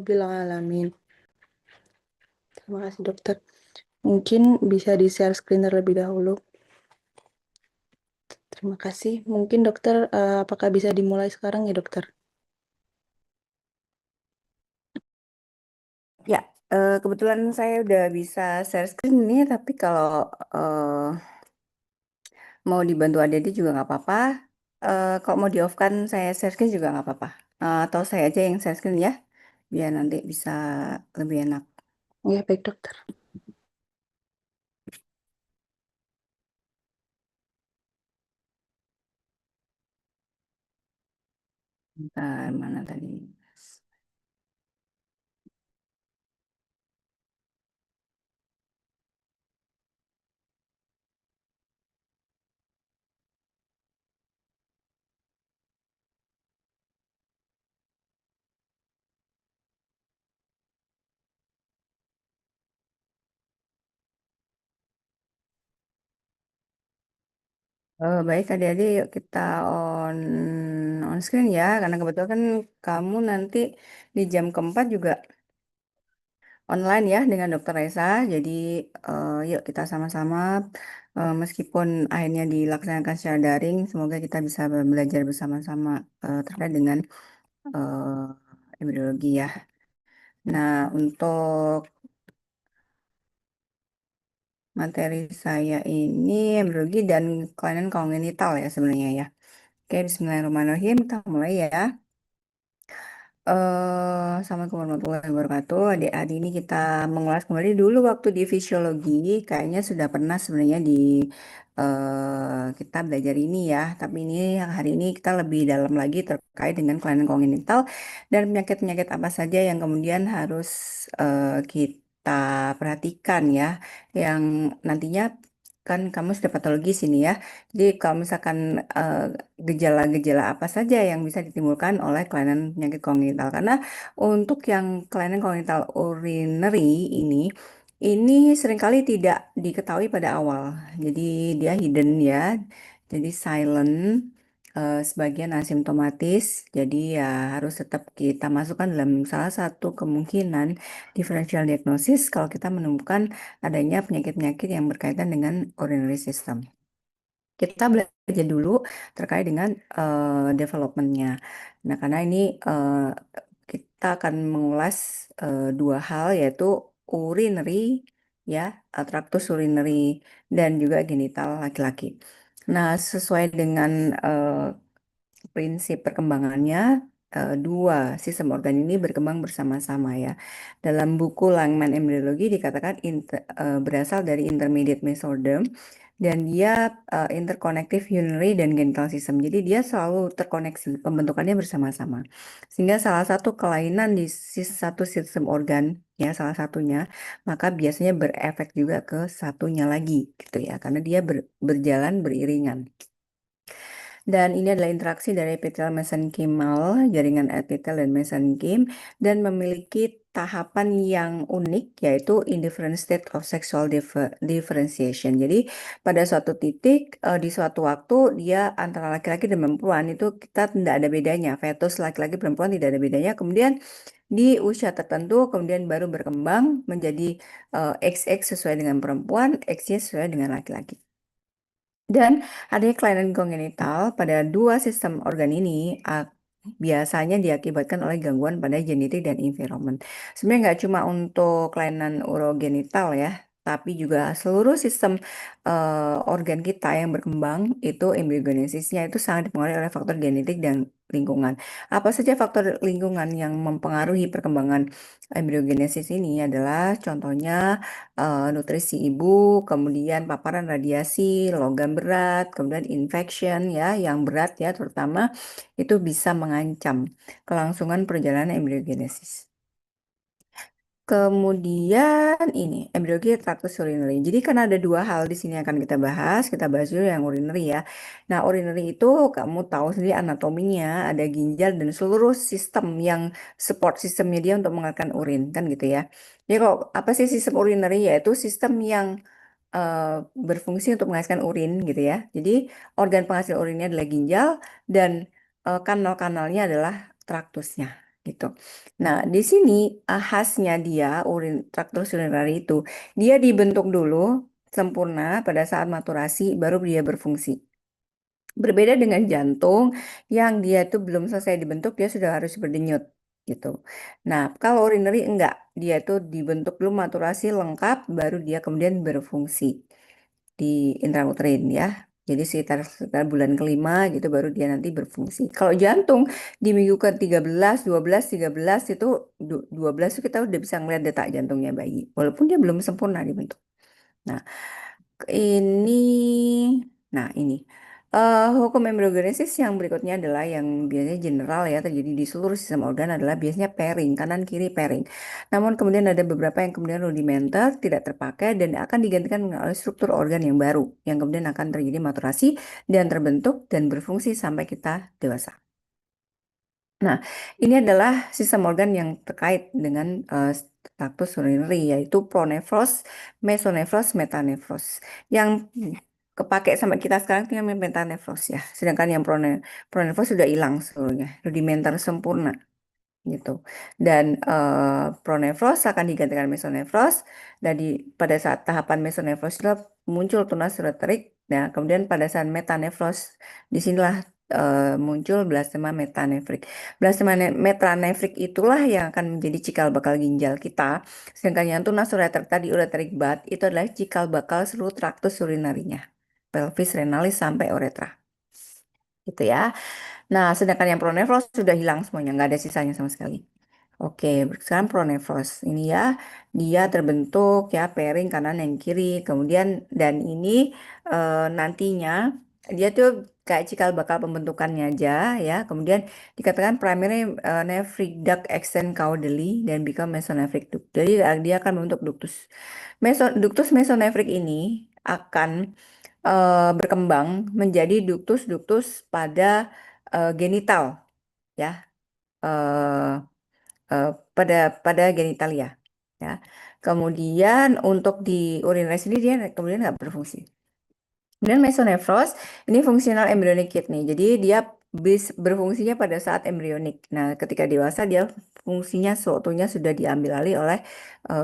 Bilang alamin. Terima kasih dokter. Mungkin bisa di-share screen terlebih dahulu. Terima kasih. Mungkin dokter, apakah bisa dimulai sekarang ya dokter? Ya, kebetulan saya udah bisa share screen nih, tapi kalau eh, mau dibantu adik-adik juga nggak apa-apa. Kalau mau di-off-kan saya share screen juga nggak apa-apa. Atau saya aja yang share screen ya, biar nanti bisa lebih enak. Ya, baik dokter. Bentar, mana tadi? Baik adik-adik, yuk kita on screen ya, karena kebetulan kan kamu nanti di jam keempat juga online ya dengan Dokter Reza. Jadi yuk kita sama-sama meskipun akhirnya dilaksanakan secara daring, semoga kita bisa belajar bersama-sama terkait dengan epidemiologi ya. Nah, untuk materi saya ini epidemiologi dan kelainan kongenital ya sebenarnya ya. Oke, Bismillahirrahmanirrahim. Kita mulai ya. Assalamualaikum warahmatullahi wabarakatuh. Adik-adik ini kita mengulas kembali dulu waktu di fisiologi. Kayaknya sudah pernah sebenarnya di kita belajar ini ya. Tapi ini hari ini kita lebih dalam lagi terkait dengan kelainan kongenital dan penyakit-penyakit apa saja yang kemudian harus kita perhatikan ya. Yang nantinya kan kamu sudah patologi sini ya. Jadi kalau misalkan gejala-gejala apa saja yang bisa ditimbulkan oleh kelainan penyakit kongenital. Karena untuk yang kelainan kongenital urinary ini seringkali tidak diketahui pada awal. Jadi dia hidden ya, jadi silent, sebagian asimptomatis. Jadi ya harus tetap kita masukkan dalam salah satu kemungkinan differential diagnosis kalau kita menemukan adanya penyakit-penyakit yang berkaitan dengan urinary system. Kita belajar dulu terkait dengan developmentnya. Nah, karena ini kita akan mengulas dua hal yaitu urinary ya, traktus urinary dan juga genital laki-laki. Nah, sesuai dengan prinsip perkembangannya, dua sistem organ ini berkembang bersama-sama ya. Dalam buku Langman Embryology dikatakan berasal dari intermediate mesoderm dan dia interconnective urinary dan genital system. Jadi dia selalu terkoneksi, pembentukannya bersama-sama. Sehingga salah satu kelainan di satu sistem organ ya salah satunya, maka biasanya berefek juga ke satunya lagi gitu ya, karena dia berjalan beriringan. Dan ini adalah interaksi dari epitel mesenkimal, jaringan epitel dan mesenkim, dan memiliki tahapan yang unik, yaitu indifferent state of sexual differentiation. Jadi pada suatu titik, di suatu waktu, dia antara laki-laki dan perempuan itu kita tidak ada bedanya. Fetus laki-laki perempuan tidak ada bedanya. Kemudian di usia tertentu, kemudian baru berkembang menjadi XX sesuai dengan perempuan, XY sesuai dengan laki-laki. Dan adanya kelainan kongenital pada dua sistem organ ini biasanya diakibatkan oleh gangguan pada genetik dan environment. Sebenarnya nggak cuma untuk kelainan urogenital ya, tapi juga seluruh sistem organ kita yang berkembang itu embryogenesisnya itu sangat dipengaruhi oleh faktor genetik dan lingkungan. Apa saja faktor lingkungan yang mempengaruhi perkembangan embryogenesis ini adalah contohnya nutrisi ibu, kemudian paparan radiasi, logam berat, kemudian infection ya, yang berat ya terutama itu bisa mengancam kelangsungan perjalanan embryogenesis. Kemudian ini embriologi traktus urinary. Jadi kan ada dua hal di sini yang akan kita bahas. Kita bahas dulu yang urinary ya. Nah, urinary itu kamu tahu sendiri anatominya, ada ginjal dan seluruh sistem yang support sistemnya dia untuk mengeluarkan urin kan gitu ya. Jadi kalau apa sih sistem urinary yaitu sistem yang berfungsi untuk menghasilkan urin gitu ya. Jadi organ penghasil urinnya adalah ginjal dan kanal-kanalnya adalah traktusnya. gitu. Nah, di sini khasnya dia traktus urinary itu dia dibentuk dulu sempurna pada saat maturasi baru dia berfungsi. Berbeda dengan jantung yang dia itu belum selesai dibentuk dia sudah harus berdenyut gitu. Nah, kalau urinary enggak, dia itu dibentuk dulu maturasi lengkap baru dia kemudian berfungsi di intrauterin ya. Jadi sekitar bulan kelima gitu baru dia nanti berfungsi. Kalau jantung di minggu ke 13, 12, 13 itu 12 itu kita udah bisa ngeliat detak jantungnya bayi. Walaupun dia belum sempurna dibentuk. Nah, ini, ini. Hukum embryogenesis yang berikutnya adalah yang biasanya general ya terjadi di seluruh sistem organ adalah biasanya pairing, kanan kiri pairing. Namun kemudian ada beberapa yang kemudian rudimenter, tidak terpakai dan akan digantikan oleh struktur organ yang baru yang kemudian akan terjadi maturasi dan terbentuk dan berfungsi sampai kita dewasa. Nah, ini adalah sistem organ yang terkait dengan status urinary yaitu pronefros, mesonefros, metanefros. Yang kepake sama kita sekarang itu yang metanefros ya. Sedangkan yang pronefros sudah hilang seluruhnya, rudimenter sempurna gitu. Dan pronefros akan digantikan mesonefros. Dan pada saat tahapan mesonefros itu muncul tunas ureterik. Nah, kemudian pada saat metanefros disinilah muncul blastema metanefrik. Blastema metanefrik itulah yang akan menjadi cikal bakal ginjal kita. Sedangkan yang tunas ureterik tadi ureterik bud itu adalah cikal bakal seluruh traktus urinarinya. Pelvis, renalis sampai uretra. Gitu ya. Nah, sedangkan yang pronefros sudah hilang semuanya, nggak ada sisanya sama sekali. Oke, sekarang pronefros ini ya, dia terbentuk ya pairing kanan dan kiri, kemudian dan ini nantinya dia tuh kayak cikal bakal pembentukannya aja ya, kemudian dikatakan primary nephric duct extend caudally dan become mesonephric duct. Jadi dia akan membentuk ductus. Ductus mesonephric ini akan berkembang menjadi ductus-ductus pada genital ya. eh eh, pada genitalia ya. Kemudian untuk di urinary sendiri dia kemudian nggak berfungsi. Kemudian mesonefros ini fungsional embryonic kidney. Jadi dia berfungsinya pada saat embryonik. Nah, ketika dewasa dia fungsinya seutuhnya sudah diambil alih oleh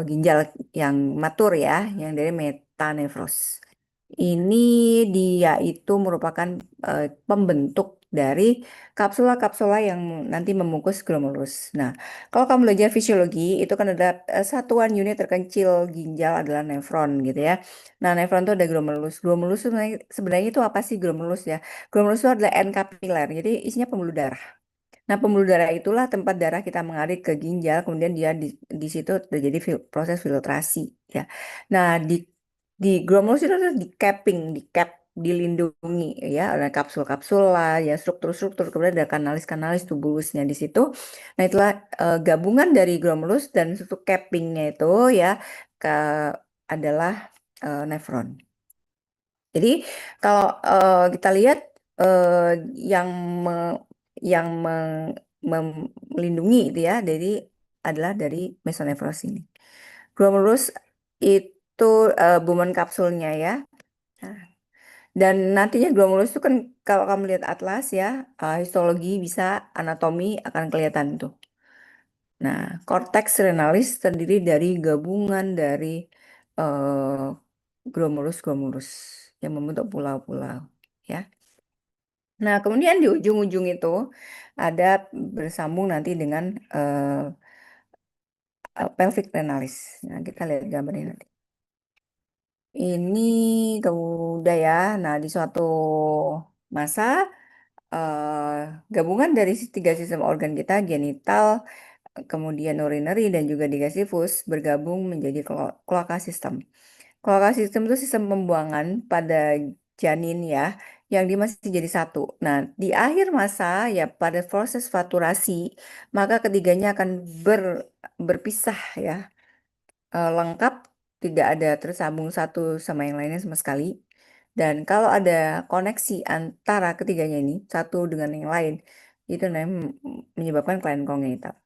ginjal yang matur ya, yang dari metanefros. Ini dia itu merupakan pembentuk dari kapsula-kapsula yang nanti membungkus glomerulus. Nah, kalau kamu belajar fisiologi, itu kan ada satuan unit terkecil ginjal adalah nefron gitu ya. Nah, nefron itu ada glomerulus. Glomerulus itu sebenarnya itu apa sih glomerulus ya? Glomerulus itu adalah end kapiler, jadi isinya pembuluh darah. Nah, pembuluh darah itulah tempat darah kita mengalir ke ginjal, kemudian dia di situ terjadi proses filtrasi ya. Nah, di glomerulus itu ada di capping, di cap, dilindungi ya oleh kapsul-kapsul lah, ya struktur-struktur, kemudian ada kanalis-kanalis tubulusnya di situ. Nah, itulah gabungan dari glomerulus dan struktur cappingnya itu ya ke adalah nefron. Jadi kalau kita lihat eh, yang me- yang melindungi itu ya dari adalah dari mesonefros ini. Glomerulus itu bumen kapsulnya ya. Nah, dan nantinya glomerulus itu kan kalau kamu lihat atlas ya, histologi bisa anatomi akan kelihatan tuh. Nah, cortex renalis terdiri dari gabungan dari eh, glomerulus-glomerulus yang membentuk pulau-pulau ya. Nah, kemudian di ujung-ujung itu ada bersambung nanti dengan pelvic renalis. Nah, kita lihat gambarnya nanti. Ini udah ya. Nah, di suatu masa gabungan dari tiga sistem organ kita, genital, kemudian urinary dan juga digestivus bergabung menjadi kloaka sistem. Kloaka sistem itu sistem pembuangan pada janin ya, yang dia masih jadi satu. Nah, di akhir masa ya pada proses faturasi, maka ketiganya akan berpisah ya, lengkap, tidak ada tersambung satu sama yang lainnya sama sekali. Dan kalau ada koneksi antara ketiganya ini, satu dengan yang lain, itu namanya menyebabkan kelainan kongenital.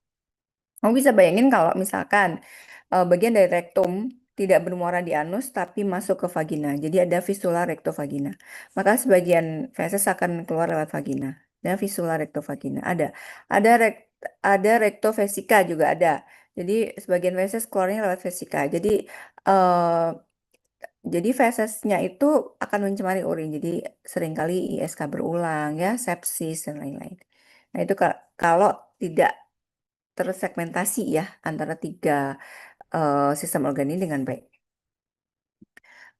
Kamu bisa bayangin kalau misalkan bagian dari rektum tidak bermuara di anus tapi masuk ke vagina. Jadi ada fistula rektovagina. Maka sebagian feses akan keluar lewat vagina. Dan fistula rektovagina ada ada rektovesika juga ada. Jadi sebagian feses keluarnya lewat vesika. Eh, jadi fesesnya itu akan mencemari urin. Jadi seringkali ISK berulang ya, sepsis dan lain-lain. Nah itu kalau tidak tersegmentasi ya antara tiga sistem organ ini dengan baik.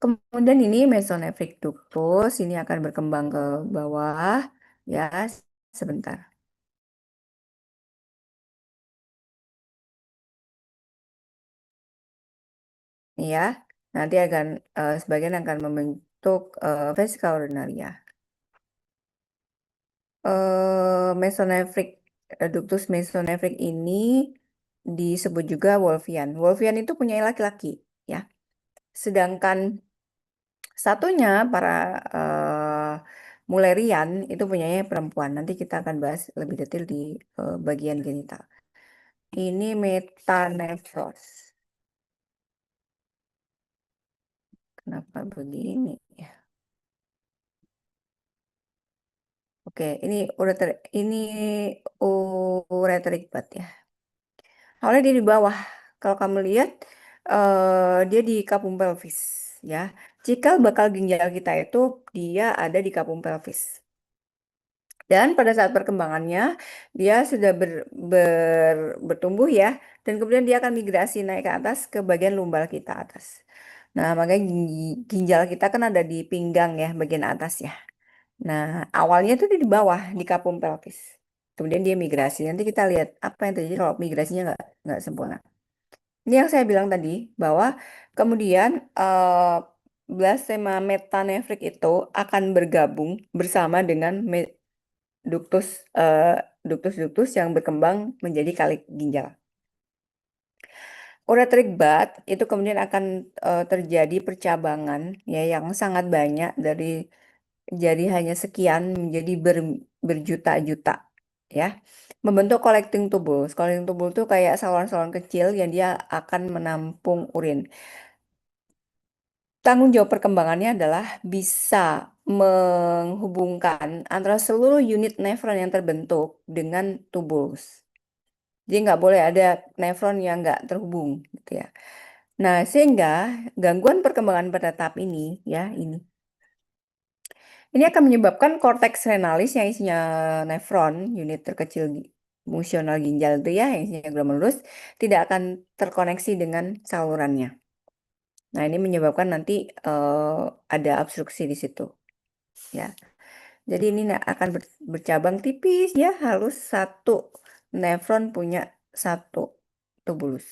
Kemudian ini mesonephric ductus ini akan berkembang ke bawah ya sebentar ya. Nanti akan sebagian akan membentuk vesica urinaria. Mesonephric ductus mesonephric ini disebut juga Wolffian. Wolffian itu punya laki-laki ya. Sedangkan satunya para Mullerian itu punyanya perempuan. Nanti kita akan bahas lebih detail di bagian genital. Ini metanephros. Kenapa begini ya? Oke, ini ureteric bud ya. Awalnya dia di bawah. Kalau kamu lihat, dia di kapum pelvis ya. Cikal bakal ginjal kita itu dia ada di kapum pelvis. Dan pada saat perkembangannya, dia sudah bertumbuh ya, dan kemudian dia akan migrasi naik ke atas ke bagian lumbal kita atas. Nah, makanya ginjal kita kan ada di pinggang ya, bagian atas ya. Nah, awalnya itu dia di bawah, di kapum pelvis. Kemudian dia migrasi. Nanti kita lihat apa yang terjadi kalau migrasinya nggak sempurna. Ini yang saya bilang tadi, bahwa kemudian blastema metanephrik itu akan bergabung bersama dengan duktus eh, duktus-duktus yang berkembang menjadi kalik ginjal. Ureteric bud itu kemudian akan terjadi percabangan ya yang sangat banyak dari jadi hanya sekian menjadi berjuta-juta ya. Membentuk collecting tubules. Collecting tubule itu kayak saluran-saluran kecil yang dia akan menampung urin. Tanggung jawab perkembangannya adalah bisa menghubungkan antara seluruh unit nefron yang terbentuk dengan tubules. Jadi nggak boleh ada nefron yang nggak terhubung, gitu ya. Nah, sehingga gangguan perkembangan pada tahap ini, ya ini akan menyebabkan korteks renalis yang isinya nefron, unit terkecil fungsional ginjal itu ya, yang isinya glomerulus, tidak akan terkoneksi dengan salurannya. Nah, ini menyebabkan nanti ada obstruksi di situ, ya. Jadi ini akan bercabang tipis ya, halus satu nefron punya satu tubulus.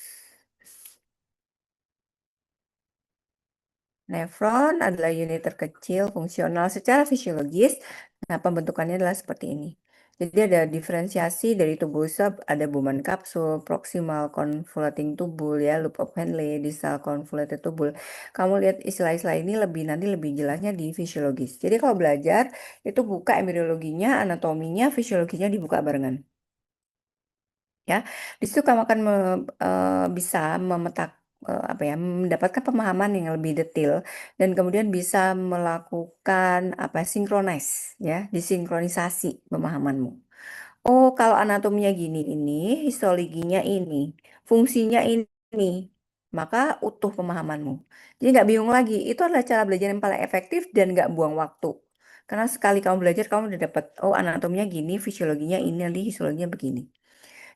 Nefron adalah unit terkecil fungsional secara fisiologis. Nah, pembentukannya adalah seperti ini. Jadi ada diferensiasi dari tubulus ada Bowman kapsul, proximal convoluting tubule ya, loop of Henle, distal convoluted tubule. Kamu lihat istilah-istilah ini nanti lebih jelasnya di fisiologis. Jadi kalau belajar itu buka embriologinya, anatominya, fisiologinya dibuka barengan. Ya, di situ kamu akan bisa apa ya, mendapatkan pemahaman yang lebih detail dan kemudian bisa melakukan apa sinkronize ya, disinkronisasi pemahamanmu. Oh, kalau anatominya gini ini, histologinya ini, fungsinya ini, maka utuh pemahamanmu. Jadi nggak bingung lagi. Itu adalah cara belajar yang paling efektif dan nggak buang waktu. Karena sekali kamu belajar, kamu udah dapat, oh anatominya gini, fisiologinya ini, nanti histologinya begini.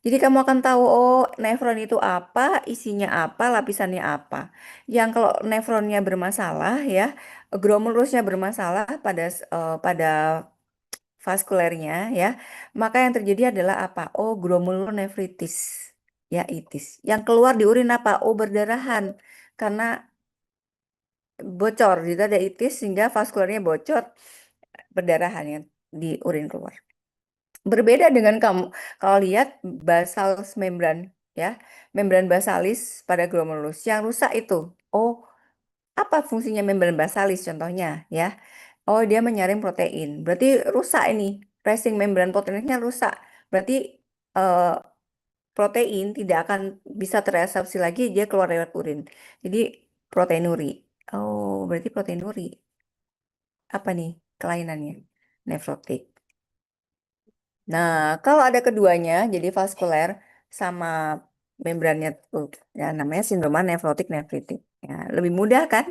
Jadi kamu akan tahu, oh nefron itu apa, isinya apa, lapisannya apa. Yang kalau nefronnya bermasalah ya, glomerusnya bermasalah pada vaskulernya ya, maka yang terjadi adalah apa? Oh glomerulonefritis, ya itis. Yang keluar di urin apa? Oh berdarahan, karena bocor, jadi ada itis sehingga vaskulernya bocor, perdarahan yang di urin keluar. Berbeda dengan kamu kalau lihat basal membran ya, membran basalis pada glomerulus yang rusak itu. Oh, apa fungsinya membran basalis contohnya ya? Oh, dia menyaring protein. Berarti rusak ini. Resting membran proteinnya rusak. Berarti eh, protein tidak akan bisa terabsorpsi lagi, dia keluar lewat urin. Jadi proteinuri. Oh, berarti proteinuri. Apa nih kelainannya? Nefrotik. Nah, kalau ada keduanya, jadi vaskuler sama membrannya tuh, ya namanya sindroma nefrotik nefritik. Ya, lebih mudah kan?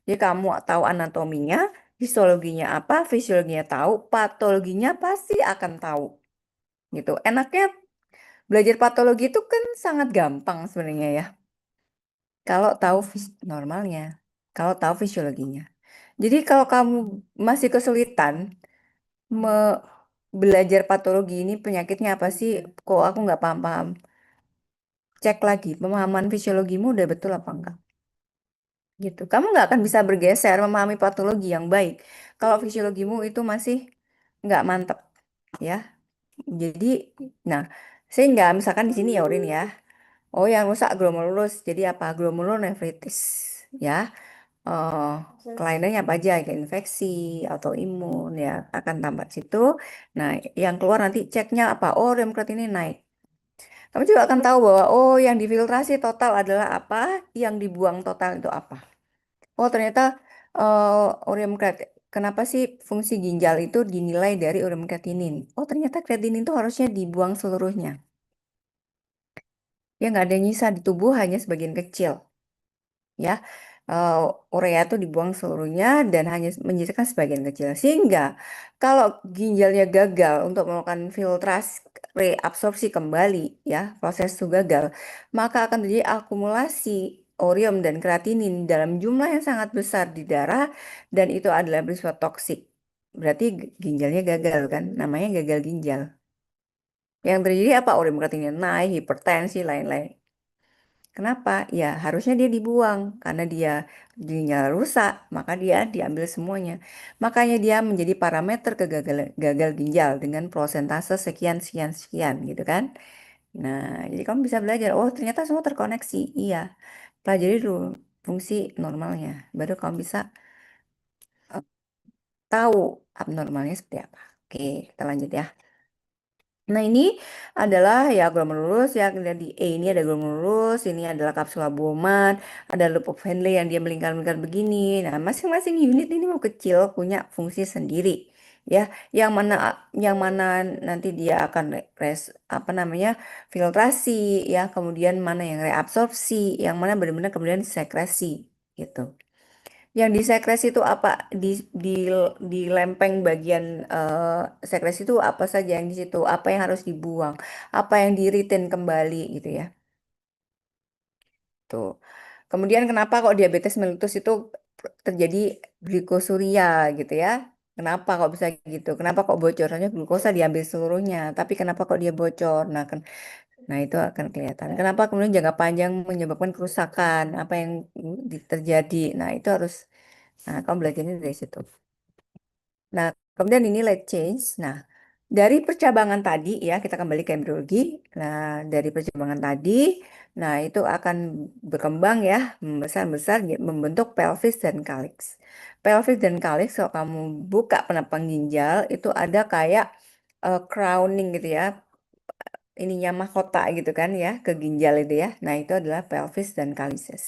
Jadi kamu tahu anatominya, histologinya apa, fisiologinya tahu, patologinya pasti akan tahu. Gitu. Enaknya belajar patologi itu kan sangat gampang sebenarnya ya. Kalau tahu normalnya, kalau tahu fisiologinya. Jadi kalau kamu masih kesulitan belajar patologi ini penyakitnya apa sih? Kok aku nggak paham-paham? Cek lagi pemahaman fisiologimu udah betul apa enggak? Gitu. Kamu nggak akan bisa bergeser memahami patologi yang baik kalau fisiologimu itu masih nggak mantep, ya. Jadi, nah, sehingga misalkan di sini ya Urin ya. Oh, yang rusak glomerulus. Jadi apa? Glomerulonefritis, ya. eh Kelainannya apa aja, kayak infeksi, autoimun, ya akan tampak situ. Nah, yang keluar nanti ceknya apa? Oh, ureum creatinine naik. Kamu juga akan tahu bahwa oh, yang difiltrasi total adalah apa, yang dibuang total itu apa. Oh, ternyata ureum creatinine. Kenapa sih fungsi ginjal itu dinilai dari ureum creatinine? Oh, ternyata creatinine itu harusnya dibuang seluruhnya. Ya nggak ada yang nyisa di tubuh, hanya sebagian kecil. Ya, eh, urea itu dibuang seluruhnya dan hanya menyisakan sebagian kecil. Sehingga kalau ginjalnya gagal untuk melakukan filtrasi reabsorpsi kembali, ya proses itu gagal, maka akan terjadi akumulasi orium dan kreatinin dalam jumlah yang sangat besar di darah dan itu adalah bersifat toksik. Berarti ginjalnya gagal kan, namanya gagal ginjal. Yang terjadi apa? Orium kreatinin naik, hipertensi, lain-lain. Kenapa? Ya, harusnya dia dibuang karena dia ginjal rusak, maka dia diambil semuanya. Makanya dia menjadi parameter kegagalan gagal ginjal dengan prosentase sekian sekian sekian gitu kan. Nah, jadi kamu bisa belajar, oh ternyata semua terkoneksi. Iya. Pelajari dulu fungsi normalnya, baru kamu bisa eh, tahu abnormalnya seperti apa. Oke, kita lanjut ya. Nah, ini adalah ya glomerulus ya. Kemudian di E ini ada glomerulus, ini adalah kapsula Bowman, ada loop of Henle yang dia melingkar-melingkar begini. Nah, masing-masing unit ini mau kecil punya fungsi sendiri. Ya, yang mana nanti dia akan apa namanya? Filtrasi ya, kemudian mana yang reabsorpsi, yang mana benar-benar kemudian sekresi gitu. Yang disekresi itu apa? Di lempeng bagian sekresi itu apa saja yang di situ? Apa yang harus dibuang? Apa yang di-retain kembali gitu ya. Tuh. Kemudian kenapa kok diabetes mellitus itu terjadi glikosuria gitu ya? Kenapa kok bisa gitu? Kenapa kok bocornya glukosa diambil seluruhnya? Tapi kenapa kok dia bocor? Nah, itu akan kelihatan. Kenapa kemudian jangka panjang menyebabkan kerusakan? Apa yang terjadi? Nah, itu harus, nah, kamu belajarnya dari situ. Nah, kemudian ini late change. Nah, dari percabangan tadi ya, kita kembali ke embriologi. Nah, dari percabangan tadi, nah itu akan berkembang ya, membesar-besar membentuk pelvis dan calyx. Pelvis dan calyx, kalau kamu buka penampang ginjal, itu ada kayak crowning gitu ya, ininya mahkota gitu kan ya, ke ginjal itu ya. Nah, itu adalah pelvis dan calyces.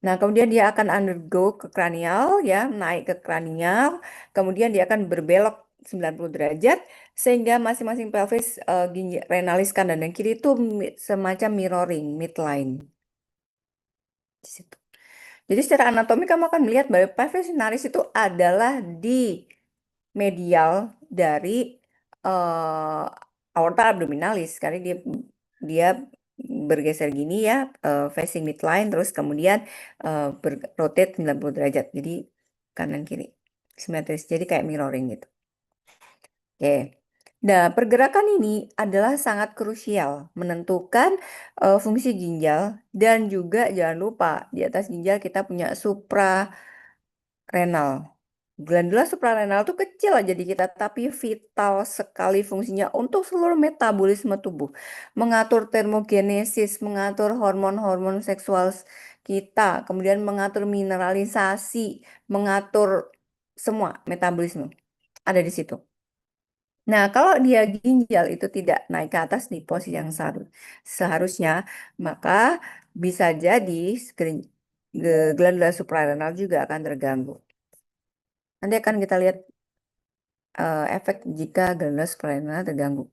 Nah, kemudian dia akan undergo ke kranial ya, naik ke kranial, kemudian dia akan berbelok 90 derajat sehingga masing-masing pelvis renalis kanan dan kiri itu semacam mirroring midline di situ. Jadi secara anatomi kamu akan melihat bahwa pelvis renalis itu adalah di medial dari eh, aorta abdominalis karena dia bergeser gini ya, facing midline terus kemudian rotate 90 derajat. Jadi kanan kiri simetris. Jadi kayak mirroring gitu. Oke. Nah, pergerakan ini adalah sangat krusial menentukan fungsi ginjal dan juga jangan lupa di atas ginjal kita punya suprarenal. Glandula suprarenal itu kecil aja di kita, tapi vital sekali fungsinya untuk seluruh metabolisme tubuh. Mengatur termogenesis, mengatur hormon-hormon seksual kita, kemudian mengatur mineralisasi, mengatur semua metabolisme. Ada di situ. Nah, kalau dia ginjal itu tidak naik ke atas di posisi yang seharusnya, maka bisa jadi glandula suprarenal juga akan terganggu. Nanti akan kita lihat efek jika glandular suprarrenal terganggu.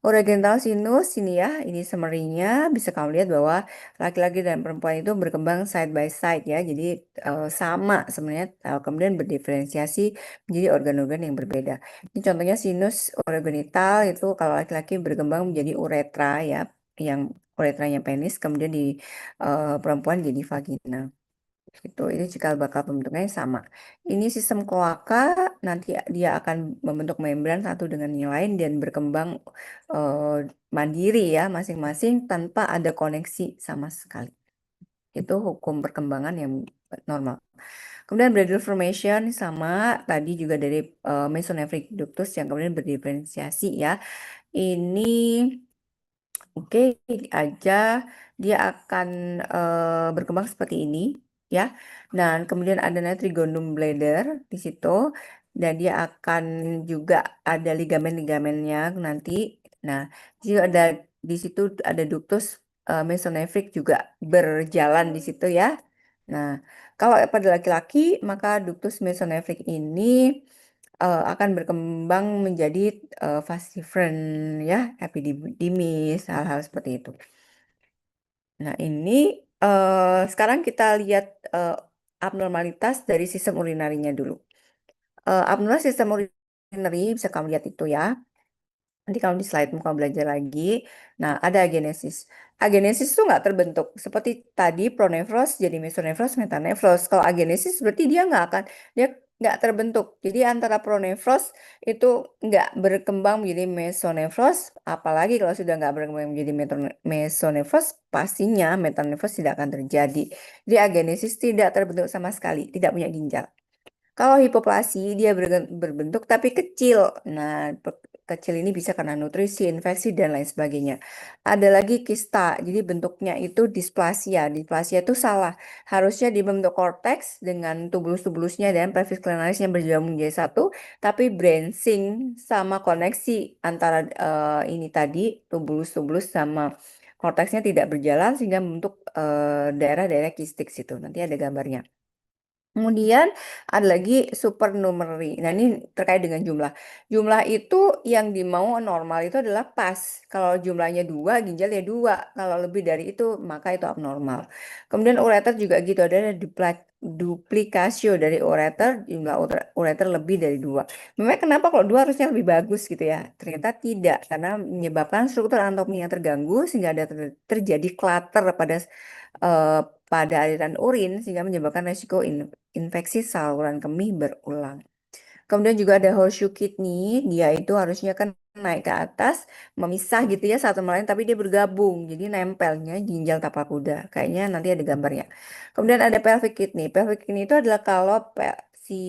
Urogenital sinus ini ya, ini summary-nya bisa kamu lihat bahwa laki-laki dan perempuan itu berkembang side by side ya, jadi sama sebenarnya, kemudian berdiferensiasi menjadi organ-organ yang berbeda. Ini contohnya sinus urogenital itu kalau laki-laki berkembang menjadi uretra ya, yang uretranya penis, kemudian di perempuan jadi vagina. Ini cikal bakal pembentukannya sama. Ini sistem kloaka, nanti dia akan membentuk membran satu dengan yang lain dan berkembang mandiri ya masing-masing tanpa ada koneksi sama sekali. Itu hukum perkembangan yang normal. Kemudian bradle formation sama tadi juga dari mesonephric ductus yang kemudian berdiferensiasi ya. Ini oke, aja dia akan berkembang seperti ini ya. Dan kemudian ada trigonum bladder di situ dan dia akan juga ada ligamen-ligamennya nanti. Nah, juga ada di situ ada ductus mesonephric juga berjalan di situ ya. Nah, kalau pada laki-laki maka ductus mesonephric ini akan berkembang menjadi vas different ya, epididymis, hal-hal seperti itu. Nah, ini sekarang kita lihat abnormalitas dari sistem urinarinya dulu. Abnormal sistem urinary bisa kamu lihat itu ya. Nanti kalau di slide muka belajar lagi. Nah, ada agenesis. Agenesis itu nggak terbentuk. Seperti tadi pronefros jadi mesonefros, metanefros. Kalau agenesis berarti dia nggak terbentuk. Jadi antara pronefros itu nggak berkembang menjadi mesonefros. Apalagi kalau sudah nggak berkembang menjadi mesonefros, pastinya metanefros tidak akan terjadi. Jadi agenesis tidak terbentuk sama sekali, tidak punya ginjal. Kalau hipoplasi dia berbentuk tapi kecil. Nah, kecil ini bisa karena nutrisi, infeksi dan lain sebagainya. Ada lagi kista. Jadi bentuknya itu displasia. Displasia itu salah. Harusnya dibentuk korteks dengan tubulus-tubulusnya dan pelvis clenarisnya bergabung menjadi satu, tapi branching sama koneksi antara ini tadi tubulus-tubulus sama korteksnya tidak berjalan sehingga membentuk daerah-daerah kistik situ. Nanti ada gambarnya. Kemudian ada lagi supernumerary. Nah, ini terkait dengan jumlah. Jumlah itu yang dimau normal itu adalah pas. Kalau jumlahnya 2, ginjal ya 2. Kalau lebih dari itu, maka itu abnormal. Kemudian ureter juga gitu. Ada duplikasio dari ureter, jumlah ureter lebih dari 2. Memang kenapa kalau 2 harusnya lebih bagus gitu ya? Ternyata tidak. Karena menyebabkan struktur anatomi yang terganggu sehingga ada terjadi clutter eh, pada aliran urin sehingga menyebabkan resiko infeksi saluran kemih berulang. Kemudian juga ada horseshoe kidney, dia itu harusnya kan naik ke atas, memisah gitu ya satu sama lain, tapi dia bergabung, jadi nempelnya ginjal tapak kuda. Kayaknya nanti ada gambarnya. Kemudian ada pelvic kidney. Pelvic kidney itu adalah kalau si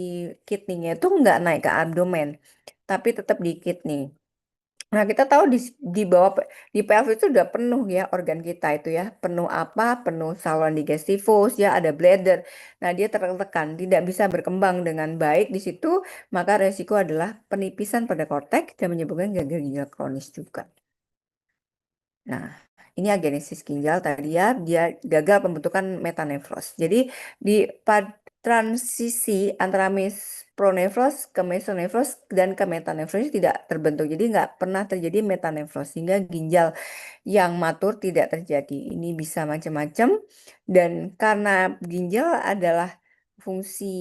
kidney-nya itu nggak naik ke abdomen, tapi tetap di kidney. Nah, kita tahu di bawah di pelvis itu udah penuh ya organ kita itu ya. Penuh apa? Penuh saluran digestivus ya, ada bladder. Nah, dia tertekan, tidak bisa berkembang dengan baik di situ, maka resiko adalah penipisan pada korteks dan menyebabkan gagal ginjal kronis juga. Nah, ini agenesis ginjal tadi ya, dia gagal pembentukan metanefros. Jadi di transisi antara pronefros ke mesonefros dan ke metanefros tidak terbentuk. Jadi nggak pernah terjadi metanefros sehingga ginjal yang matur tidak terjadi. Ini bisa macam-macam dan karena ginjal adalah fungsi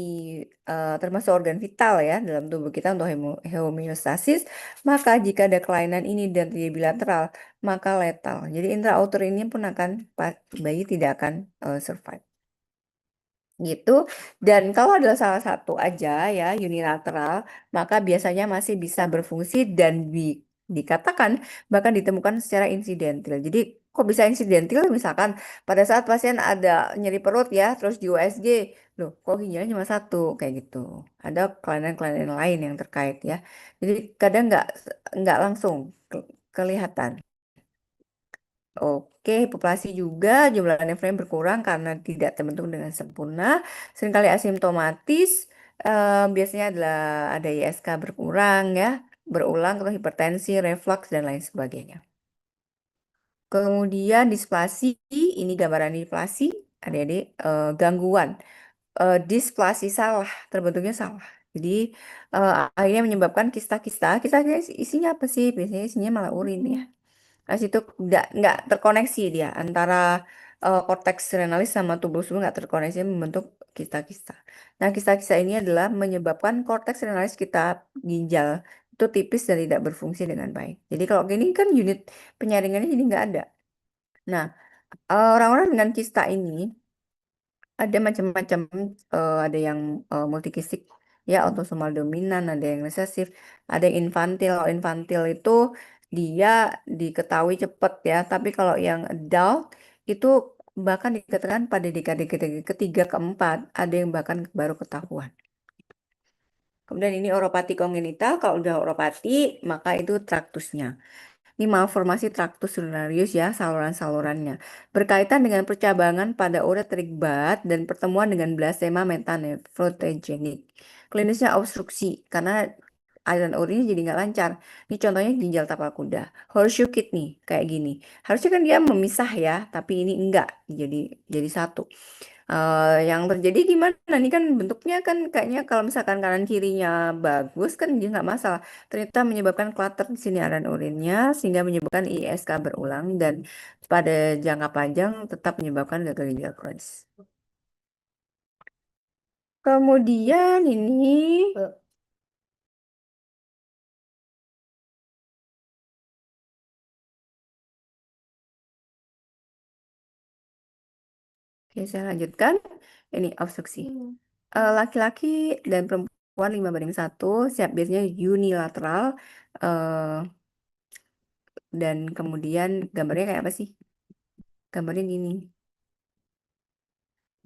termasuk organ vital ya dalam tubuh kita untuk homeostasis, maka jika ada kelainan ini dan tidak bilateral, maka letal. Jadi intrauter ini pun akan bayi tidak akan survive gitu. Dan kalau adalah salah satu aja ya unilateral, maka biasanya masih bisa berfungsi dan dikatakan bahkan ditemukan secara insidental. Jadi kok bisa insidental? Misalkan pada saat pasien ada nyeri perut ya, terus di USG, loh kok ginjalnya cuma satu kayak gitu. Ada kelainan-kelainan lain yang terkait ya. Jadi kadang nggak langsung kelihatan. Oke, populasi juga jumlah nefron berkurang karena tidak terbentuk dengan sempurna. Seringkali asimptomatis, biasanya adalah ada ISK berkurang ya, berulang atau hipertensi, reflux dan lain sebagainya. Kemudian displasi, ini gambaran displasi, adik-adik, gangguan. Displasi salah, terbentuknya salah. Jadi akhirnya menyebabkan kista-kista. Kista-kista isinya apa sih? Biasanya isinya malah urin ya. Habis itu nggak terkoneksi dia antara korteks renalis sama tubuh sumber nggak terkoneksi membentuk kista-kista. Nah, kista-kista ini adalah menyebabkan korteks renalis kita ginjal itu tipis dan tidak berfungsi dengan baik. Jadi kalau gini kan unit penyaringannya jadi nggak ada. Nah, orang-orang dengan kista ini ada macam-macam, ada yang multikistik, ya autosomal dominan, ada yang resesif, ada yang infantil. Kalau infantil itu dia diketahui cepat ya, tapi kalau yang adult itu bahkan dikatakan pada dekade ketiga keempat, ada yang bahkan baru ketahuan. Kemudian ini oropati kongenital, kalau udah oropati maka itu traktusnya. Ini malformasi traktus urinarius ya, saluran-salurannya. Berkaitan dengan percabangan pada uretrik bud dan pertemuan dengan blastema metanefrotegenik. Klinisnya obstruksi, karena aliran urinnya jadi nggak lancar. Ini contohnya ginjal tapal kuda. Horseshoe kidney, kayak gini. Harusnya kan dia memisah ya, tapi ini enggak. Jadi satu. Yang terjadi gimana? Nih kan bentuknya kan kayaknya kalau misalkan kanan kirinya bagus kan dia nggak masalah. Ternyata menyebabkan clutter di sini aliran urinnya sehingga menyebabkan ISK berulang dan pada jangka panjang tetap menyebabkan gagal ginjal kronis. Kemudian ini, oke saya lanjutkan. Ini obstruksi. Laki-laki dan perempuan 5:1, siap biasanya unilateral. eh, dan kemudian gambarnya kayak apa sih? Gambarnya gini.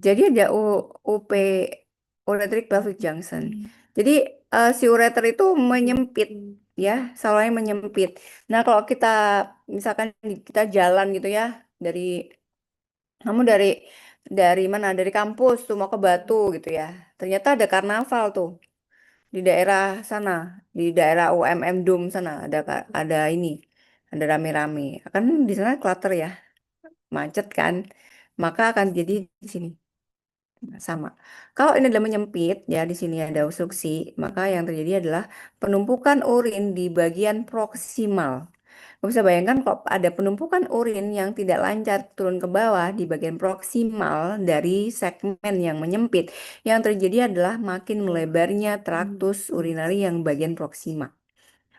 Jadi ada UP, ureteric pelvic junction. Jadi si ureter itu menyempit ya, salurannya menyempit. Nah, kalau kita misalkan kita jalan gitu ya dari kamu dari mana? Dari kampus tuh mau ke Batu gitu ya. Ternyata ada karnaval tuh di daerah sana, di daerah UMM Dum sana ada ini, ada rame-rame. Kan di sana clutter ya, macet kan. Maka akan jadi di sini. Sama. Kalau ini adalah menyempit, ya di sini ada obstruksi, maka yang terjadi adalah penumpukan urin di bagian proksimal. Kamu bisa bayangkan kalau ada penumpukan urin yang tidak lancar turun ke bawah di bagian proksimal dari segmen yang menyempit, yang terjadi adalah makin melebarnya traktus urinari yang bagian proksimal.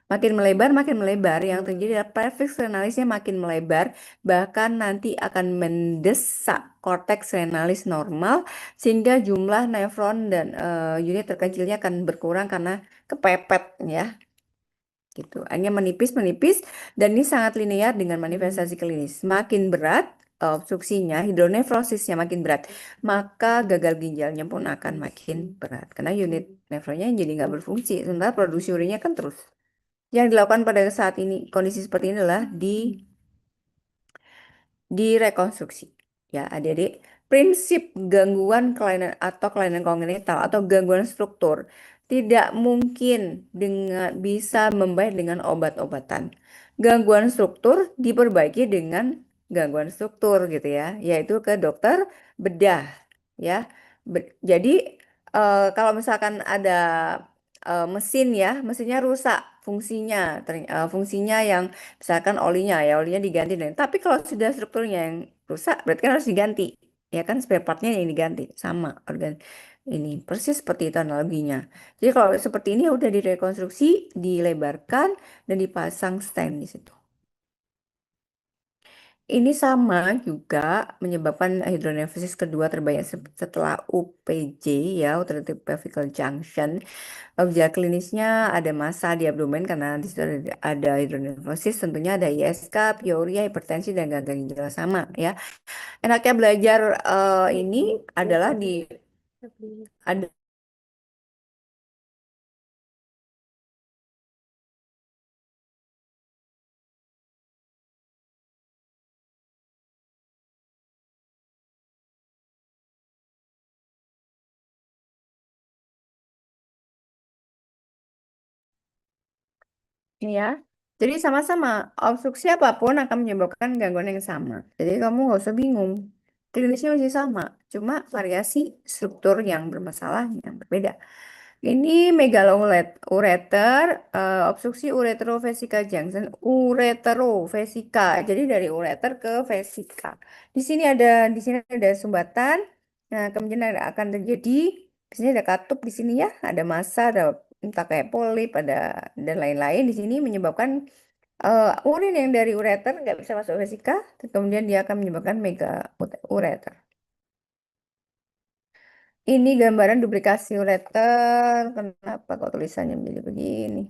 Makin melebar, yang terjadi adalah pelvis renalisnya makin melebar, bahkan nanti akan mendesak korteks renalis normal, sehingga jumlah nefron dan unit terkecilnya akan berkurang karena kepepet ya, gitu. Hanya menipis, dan ini sangat linear dengan manifestasi klinis. Makin berat obstruksinya, hidronefrosisnya makin berat, maka gagal ginjalnya pun akan makin berat, karena unit nefronnya jadi nggak berfungsi, sementara produksi urinnya kan terus. Yang dilakukan pada saat ini, kondisi seperti ini adalah direkonstruksi. Ya, adik-adik, prinsip gangguan kelainan atau kelainan kongenital atau gangguan struktur tidak mungkin bisa membaik dengan obat-obatan. Gangguan struktur diperbaiki dengan gangguan struktur gitu ya, yaitu ke dokter bedah ya. Jadi kalau misalkan ada mesin ya, mesinnya rusak fungsinya, fungsinya yang misalkan olinya diganti dan tapi kalau sudah strukturnya yang rusak berarti kan harus diganti. Ya kan spare partnya yang diganti sama organ ini persis seperti itu analoginya. Jadi kalau seperti ini ya udah direkonstruksi, dilebarkan dan dipasang stent di situ. Ini sama juga menyebabkan hidronefrosis kedua terbanyak setelah UPJ ya, ulcerative pelvic junction. Gejala klinisnya ada massa di abdomen karena di situ ada hidronefrosis, tentunya ada ISK, piuria, hipertensi dan gagal ginjal sama ya. Enaknya belajar ini adalah ada ini ya. Jadi sama-sama obstruksi apapun akan menyebabkan gangguan yang sama. Jadi kamu nggak usah bingung. Klinisnya masih sama, cuma variasi struktur yang bermasalah yang berbeda. Ini megaloureter, obstruksi uretrovesica junction, uretrovesica. Jadi dari ureter ke vesika. Di sini ada sumbatan. Nah, kemudian akan terjadi di sini ada katup di sini ya, ada massa, ada entah kayak polip, ada dan lain-lain di sini menyebabkan urin yang dari ureter nggak bisa masuk vesika, kemudian dia akan menyebabkan mega ureter. Ini gambaran duplikasi ureter. Kenapa kok tulisannya menjadi begini?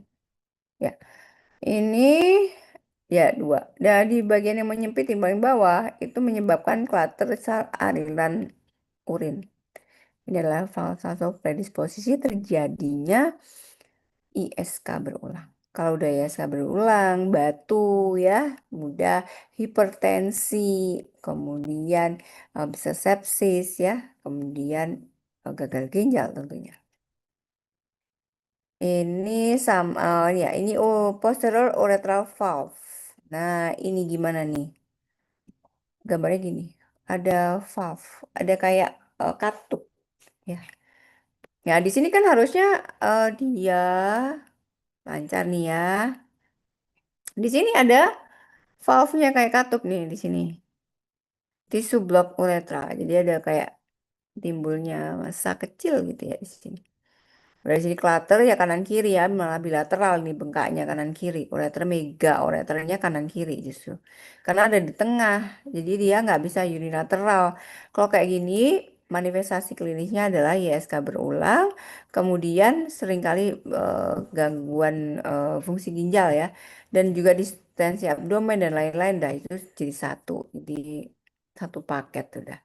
Ya, ini ya dua. Dan di bagian yang menyempit di paling bawah itu menyebabkan clutter aliran urin. Ini adalah salah satu predisposisi terjadinya ISK berulang. Kalau udah ISK berulang, batu ya, mudah hipertensi, kemudian bisa sepsis ya, kemudian gagal ginjal tentunya. Ini sama, ya ini posterior urethral valve. Nah, ini gimana nih? Gambarnya gini, ada valve, ada kayak katup ya. Ya, di sini kan harusnya dia lancar nih ya. Di sini ada valve-nya kayak katup nih di sini. Tisu blok uretra. Jadi ada kayak timbulnya massa kecil gitu ya di sini. Dari sini clutter ya kanan kiri ya, malah bilateral nih bengkaknya kanan kiri. Ureter mega, ureternya kanan kiri justru. Karena ada di tengah, jadi dia nggak bisa unilateral. Kalau kayak gini, manifestasi klinisnya adalah ISK berulang, kemudian seringkali gangguan fungsi ginjal ya, dan juga distensi abdomen dan lain-lain. Dah itu jadi satu paket udah.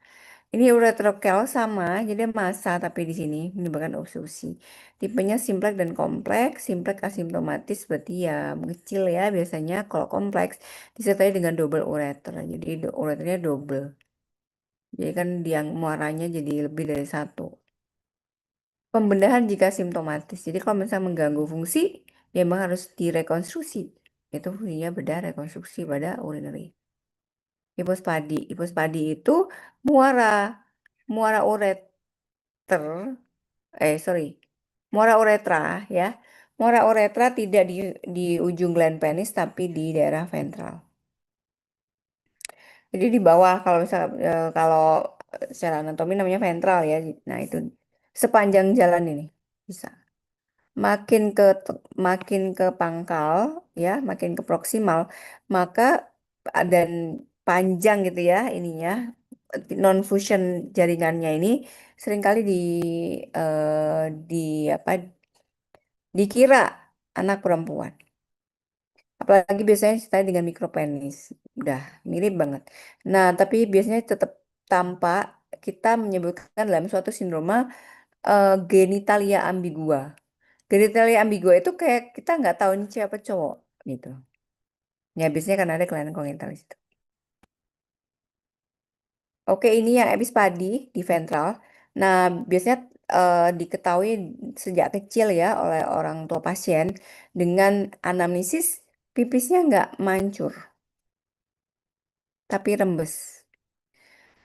Ini uretrokel sama, jadi massa tapi di sini menyebabkan obstruksi. Tipenya simpleks dan kompleks. Simpleks asimptomatis berarti ya mengecil ya biasanya. Kalau kompleks disertai dengan double ureter. Jadi ureternya double. Jadi kan yang muaranya jadi lebih dari satu. Pembedahan jika simptomatis. Jadi kalau misalnya mengganggu fungsi, ya memang harus direkonstruksi. Itu fungsinya bedah rekonstruksi pada urinary. Hipospadi. Hipospadi itu muara. Muara ureter sorry, muara uretra ya. Muara uretra tidak di ujung gland penis tapi di daerah ventral. Jadi di bawah kalau misal kalau secara anatomi namanya ventral ya. Nah, itu sepanjang jalan ini bisa. Makin ke pangkal ya, makin ke proksimal, maka dan panjang gitu ya ininya non fusion jaringannya ini seringkali di apa dikira anak perempuan. Apalagi biasanya ceritanya dengan mikropenis. Udah mirip banget. Nah, tapi biasanya tetap tampak kita menyebutkan dalam suatu sindroma genitalia ambigua. Genitalia ambigua itu kayak kita nggak tahu ini siapa cowok gitu. Ya biasanya kan ada kelainan kongenital di situ. Oke, ini yang epispadi di ventral. Nah, biasanya diketahui sejak kecil ya oleh orang tua pasien dengan anamnesis pipisnya nggak mancur, tapi rembes.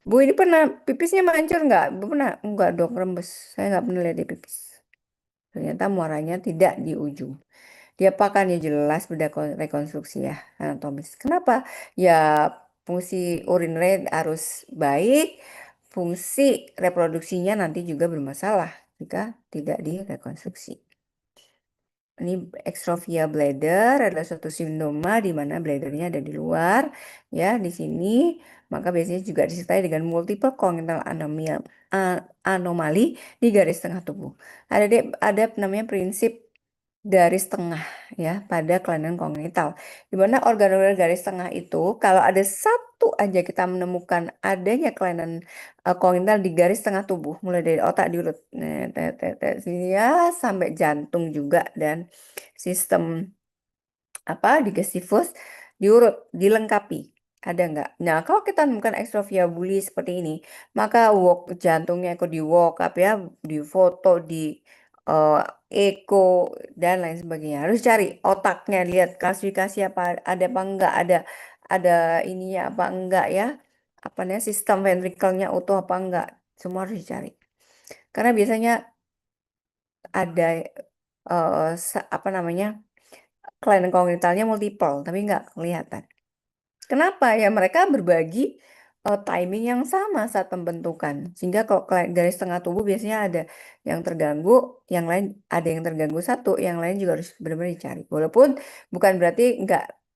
Bu, ini pernah pipisnya mancur nggak? Bu pernah? Enggak dong, rembes. Saya nggak pernah lihat dia pipis. Ternyata muaranya tidak di ujung. Diapakan ya jelas beda rekonstruksi ya anatomis. Kenapa? Ya fungsi urinary harus baik, fungsi reproduksinya nanti juga bermasalah jika tidak direkonstruksi. Ini extrovia bladder adalah suatu sindroma di mana bladdernya ada di luar ya di sini, maka biasanya juga disertai dengan multiple congenital anomali di garis tengah tubuh. Ada namanya prinsip garis tengah ya pada kelainan kongenital. Di mana organ-organ garis tengah itu kalau ada satu aja kita menemukan adanya kelainan kongenital di garis tengah tubuh, mulai dari otak diurut sini ya sampai jantung juga dan sistem apa digestivus diurut dilengkapi. Ada nggak? Nah, kalau kita menemukan ekstrovia bully seperti ini, maka walk jantungnya ikut di walk up ya, di foto, di eh, eko dan lain sebagainya. Harus cari otaknya, lihat klasifikasi apa ada apa enggak, ada ininya apa enggak ya, apa namanya sistem ventrikelnya utuh apa enggak, semua harus dicari. Karena biasanya ada apa namanya kelainan kongenitalnya multiple, tapi nggak kelihatan. Kenapa? Ya mereka berbagi timing yang sama saat pembentukan. Sehingga kalau garis tengah tubuh biasanya ada yang terganggu, yang lain ada yang terganggu satu, yang lain juga harus benar-benar dicari. Walaupun bukan berarti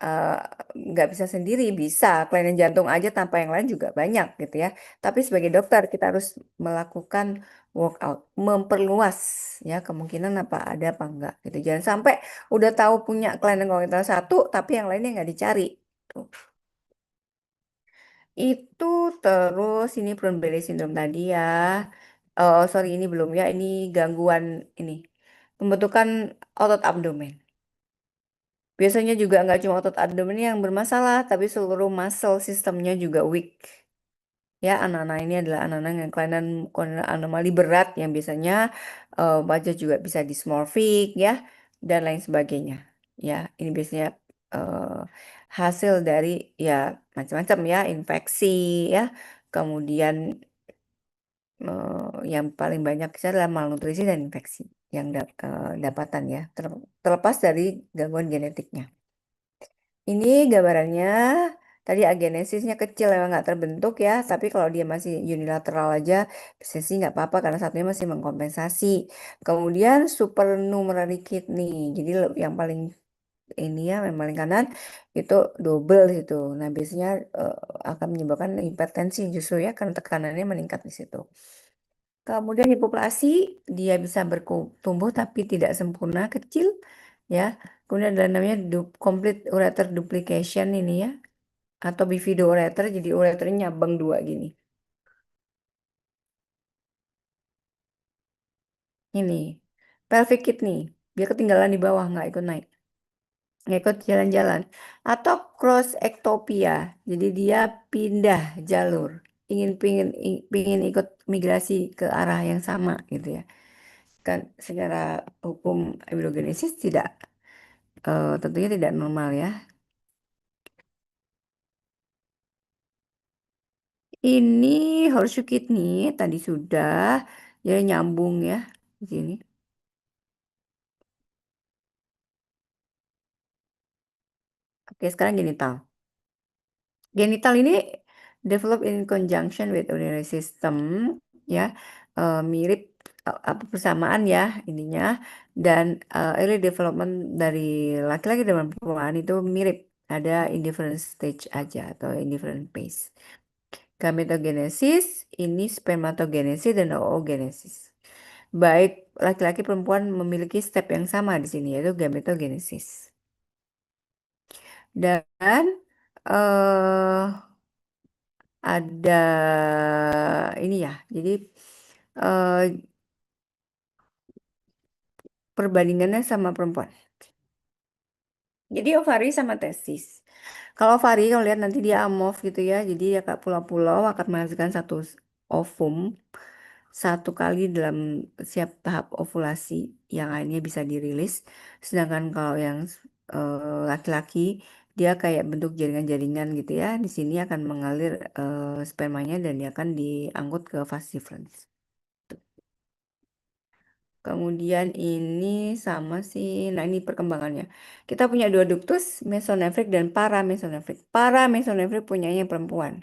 eh, nggak bisa sendiri, bisa kelainan jantung aja tanpa yang lain juga banyak gitu ya. Tapi sebagai dokter kita harus melakukan workout, memperluas ya kemungkinan apa ada apa enggak gitu. Jangan sampai udah tahu punya kelainan kongenital satu, tapi yang lainnya nggak dicari. Tuh. Itu terus ini Prader-Willi syndrome tadi ya. Oh, sorry ini belum ya. Ini gangguan ini. Pembentukan otot abdomen. Biasanya juga nggak cuma otot abdomen yang bermasalah, tapi seluruh muscle sistemnya juga weak. Ya, anak-anak ini adalah anak-anak yang kelainan anomali berat yang biasanya wajah juga bisa dysmorphic ya dan lain sebagainya. Ya, ini biasanya eh, hasil dari ya macam-macam ya, infeksi ya. Kemudian yang paling banyak itu adalah malnutrisi dan infeksi yang dapatan ya, terlepas dari gangguan genetiknya. Ini gambarannya. Tadi agenesisnya kecil memang nggak terbentuk ya, tapi kalau dia masih unilateral aja, bisa sih nggak apa-apa karena satunya masih mengkompensasi. Kemudian supernumerary kidney, jadi yang paling ini ya, yang paling kanan itu double itu. Nah biasanya eh, akan menyebabkan hipertensi justru ya, karena tekanannya meningkat di situ. Kemudian hipoplasi, dia bisa bertumbuh tapi tidak sempurna, kecil ya. Kemudian ada namanya complete ureter duplication ini ya, atau bifido ureter, jadi ureternya nyabang dua gini. Ini pelvic kidney, dia ketinggalan di bawah, nggak ikut naik, nggak ikut jalan-jalan. Atau cross ectopia, jadi dia pindah jalur, pingin ikut migrasi ke arah yang sama gitu ya. Kan secara hukum embryogenesis tidak tentunya tidak normal ya. Ini horseshoe kidney tadi sudah, jadi nyambung ya di sini. Oke, sekarang genital. Genital ini develop in conjunction with urinary system ya, mirip apa persamaan ya ininya, dan early development dari laki-laki dan perempuan itu mirip, ada in different stage aja atau in different pace. Gametogenesis ini spermatogenesis dan oogenesis. Baik laki-laki perempuan memiliki step yang sama di sini yaitu gametogenesis. Dan eh ada ini ya. Jadi eh perbandingannya sama perempuan. Jadi ovari sama testis. Kalau ovari kalau lihat nanti dia amorf gitu ya. Jadi ya kayak pulau-pulau akan menghasilkan satu ovum satu kali dalam setiap tahap ovulasi yang akhirnya bisa dirilis. Sedangkan kalau yang laki-laki dia kayak bentuk jaringan-jaringan gitu ya. Di sini akan mengalir spermanya dan dia akan diangkut ke vas deferens. Kemudian ini sama sih, nah ini perkembangannya. Kita punya dua duktus, mesonefrik dan paramesonefrik. Paramesonefrik punyanya yang perempuan.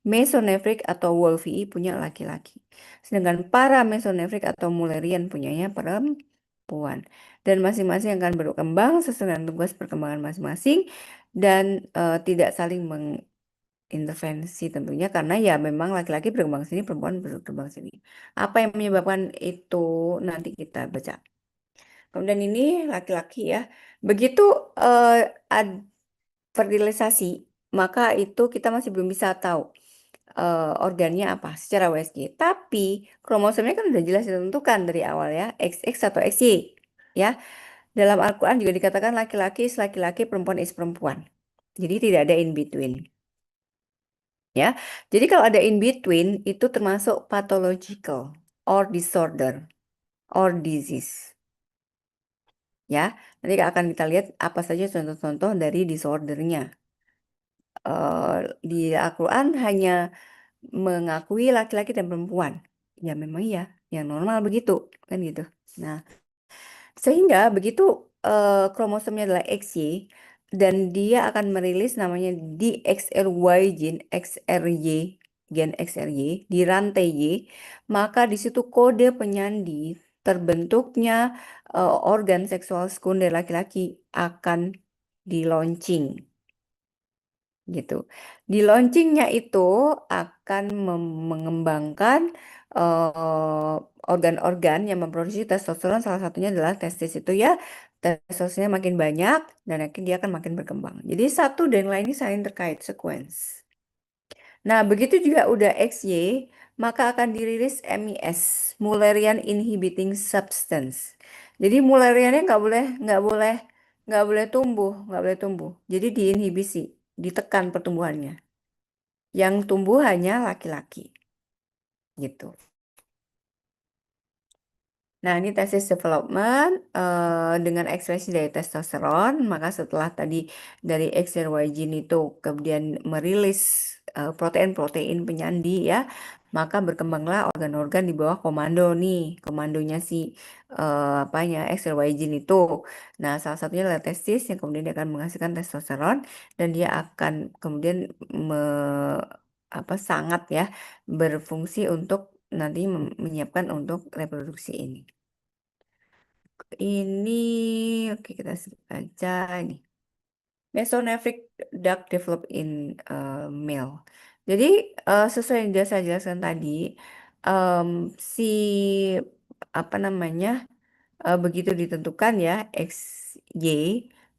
Mesonefrik atau Wolfii punya laki-laki. Sedangkan paramesonefrik atau Mullerian punyanya perempuan. Dan masing-masing akan berkembang sesuai dengan tugas perkembangan masing-masing dan tidak saling mengintervensi tentunya karena ya memang laki-laki berkembang sini, perempuan berkembang sini. Apa yang menyebabkan itu nanti kita baca. Kemudian ini laki-laki ya. Begitu eh, ad- fertilisasi, maka itu kita masih belum bisa tahu organnya apa secara USG. Tapi kromosomnya kan udah jelas ditentukan dari awal ya, XX atau XY. Ya, dalam Al-Quran juga dikatakan laki-laki is laki-laki, perempuan is perempuan. Jadi tidak ada in between. Ya, jadi kalau ada in between itu termasuk pathological or disorder or disease. Ya, nanti akan kita lihat apa saja contoh-contoh dari disordernya. Di Al-Quran hanya mengakui laki-laki dan perempuan. Ya memang iya, yang normal begitu, kan gitu. Nah, Sehingga begitu kromosomnya adalah XY dan dia akan merilis namanya DXRY gene XRY gen XRY di rantai Y, maka di situ kode penyandi terbentuknya organ seksual sekunder laki-laki akan di launching gitu. Di launchingnya itu akan mengembangkan eh, organ-organ yang memproduksi testosteron, salah satunya adalah testis itu ya. Testosteronnya makin banyak dan akhirnya dia akan makin berkembang. Jadi satu dan lain ini saling terkait sequence. Nah, begitu juga udah XY, maka akan dirilis MIS, Mullerian Inhibiting Substance. Jadi Mulleriannya nggak boleh tumbuh, nggak boleh tumbuh. Jadi diinhibisi, ditekan pertumbuhannya. Yang tumbuh hanya laki-laki, gitu. Nah, ini tesis development dengan ekspresi dari testosteron, maka setelah tadi dari XRY gene itu kemudian merilis protein-protein penyandi ya, maka berkembanglah organ-organ di bawah komando nih, komandonya si apanya XRY gene itu. Nah, salah satunya adalah testis yang kemudian dia akan menghasilkan testosteron dan dia akan kemudian sangat ya berfungsi untuk nanti menyiapkan untuk reproduksi ini. Ini oke kita baca ini. Mesonephric duct develop in male. Jadi sesuai yang saya jelaskan tadi, em, si apa namanya begitu ditentukan ya XY,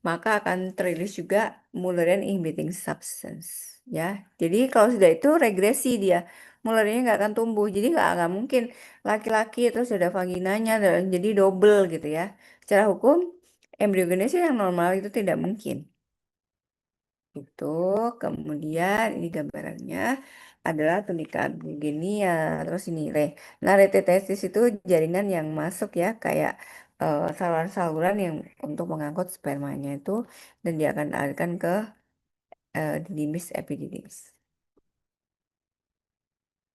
maka akan terilis juga Mullerian inhibiting substance ya. Jadi kalau sudah itu regresi dia, Mulleriannya nggak akan tumbuh. Jadi nggak mungkin laki-laki terus ada vaginanya dan jadi double gitu ya. Secara hukum embriogenesis yang normal itu tidak mungkin. Itu kemudian ini gambarannya adalah tunika aborigenia. Terus ini nah retetesis itu jaringan yang masuk ya kayak saluran-saluran yang untuk mengangkut spermanya itu dan dia akan alirkan ke didymis epididymis.